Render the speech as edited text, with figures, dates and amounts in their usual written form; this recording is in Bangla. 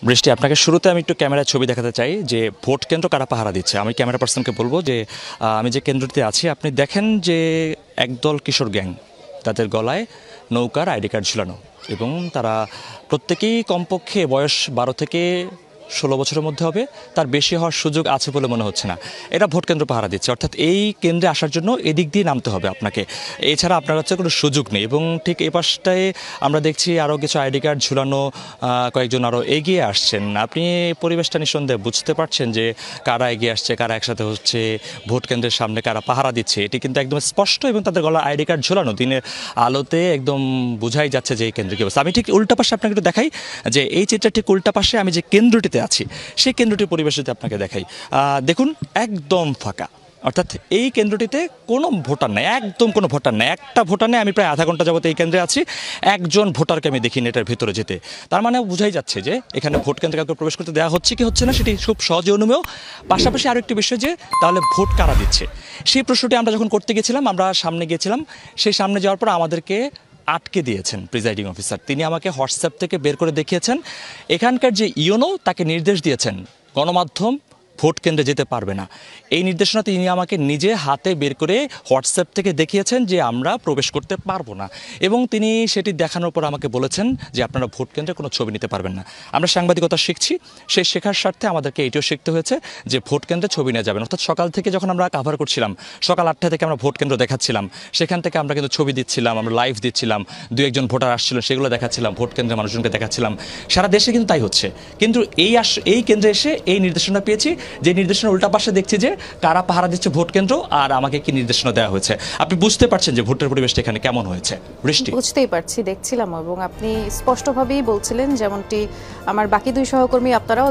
বৃষ্টি, আপনাকে শুরুতে আমি একটু ক্যামেরায় ছবি দেখাতে চাই যে ভোট কেন্দ্র কারা পাহারা দিচ্ছে। আমি ক্যামেরা পার্সনকে বলবো যে আমি যে কেন্দ্রটিতে আছি আপনি দেখেন যে একদল কিশোর গ্যাং, তাদের গলায় নৌকার আইডি কার্ড ঝুলানো এবং তারা প্রত্যেকেই কমপক্ষে বয়স 12 থেকে 16 বছরের মধ্যে হবে, তার বেশি হওয়ার সুযোগ আছে বলে মনে হচ্ছে না। এটা ভোট কেন্দ্র পাহারা দিচ্ছে, অর্থাৎ এই কেন্দ্রে আসার জন্য এদিক দিয়ে নামতে হবে আপনাকে, এছাড়া আপনার কাছে কোনো সুযোগ নেই। এবং ঠিক এই পাশটায় আমরা দেখছি আরও কিছু আইডি কার্ড ঝুলানো, কয়েকজন আরও এগিয়ে আসছেন। আপনি পরিবেশটা নিঃসন্দেহে বুঝতে পারছেন যে কারা এগিয়ে আসছে, কারা একসাথে হচ্ছে, ভোট কেন্দ্রের সামনে কারা পাহারা দিচ্ছে, এটি কিন্তু একদম স্পষ্ট এবং তাদের গলার আইডি কার্ড ঝোলানো দিনের আলোতে একদম বোঝাই যাচ্ছে যে এই কেন্দ্রের কি অবস্থা। আমি ঠিক উল্টা পাশে আপনাকে একটু দেখাই যে এই চিত্রের ঠিক উল্টা পাশে আমি যে কেন্দ্রটিতে আছি সেই কেন্দ্রটির পরিবেশ যদি আপনাকে দেখাই, দেখুন একদম ফাঁকা, অর্থাৎ এই কেন্দ্রটিতে কোনো ভোটার নেই, একদম কোনো ভোটার নেই, একটা ভোটার নেই। আমি প্রায় আধা ঘন্টা যাবত এই কেন্দ্রে আছি, একজন ভোটারকে আমি দেখিনি এটার ভিতরে যেতে। তার মানে বোঝাই যাচ্ছে যে এখানে ভোট কেন্দ্রে কাউকে প্রবেশ করতে দেওয়া হচ্ছে কি হচ্ছে না সেটি খুব সহজে অনুমেয়। পাশাপাশি আরও একটি বিষয় যে তাহলে ভোট কারা দিচ্ছে সেই প্রশ্নটি আমরা যখন করতে গেছিলাম, আমরা সামনে গিয়েছিলাম, সেই সামনে যাওয়ার পর আমাদেরকে আটকে দিয়েছেন প্রিজাইডিং অফিসার। তিনি আমাকে হোয়াটসঅ্যাপ থেকে বের করে দেখিয়েছেন, এখানকার যে ইওনো তাকে নির্দেশ দিয়েছেন গণমাধ্যম ভোট কেন্দ্রে যেতে পারবে না। এই নির্দেশনা তিনি আমাকে নিজে হাতে বের করে হোয়াটসঅ্যাপ থেকে দেখিয়েছেন যে আমরা প্রবেশ করতে পারবো না, এবং তিনি সেটি দেখানোর পর আমাকে বলেছেন যে আপনারা ভোট কেন্দ্রে কোনো ছবি নিতে পারবেন না। আমরা সাংবাদিকতা শিখছি, সেই শেখার স্বার্থে আমাদেরকে এটিও শিখতে হয়েছে যে ভোট কেন্দ্রে ছবি নেওয়া যাবে না। অর্থাৎ সকাল থেকে যখন আমরা কাভার করছিলাম, সকাল 8টা থেকে আমরা ভোট কেন্দ্র দেখাচ্ছিলাম, সেখান থেকে আমরা কিন্তু ছবি দিচ্ছিলাম, আমরা লাইভ দিচ্ছিলাম, দু একজন ভোটার আসছিল সেগুলো দেখাচ্ছিলাম, ভোট কেন্দ্রের মানুষজনকে দেখাচ্ছিলাম। সারা দেশে কিন্তু তাই হচ্ছে, কিন্তু এই কেন্দ্রে এসে এই নির্দেশনা পেয়েছি, যে নির্দেশনা উল্টা পাশে দেখছি যে কারা পাহারা দিচ্ছে ভোট কেন্দ্র, আর আমাকে কি নির্দেশনা দেওয়া হয়েছে। আপনি বুঝতে পারছেন যে ভোটের পরিবেশটা এখানে কেমন হয়েছে। বৃষ্টি, বুঝতেই পারছি, দেখছিলাম, এবং আপনি স্পষ্টভাবেই বলছিলেন, যেমনটি আমার বাকি দুই সহকর্মী আপনারাও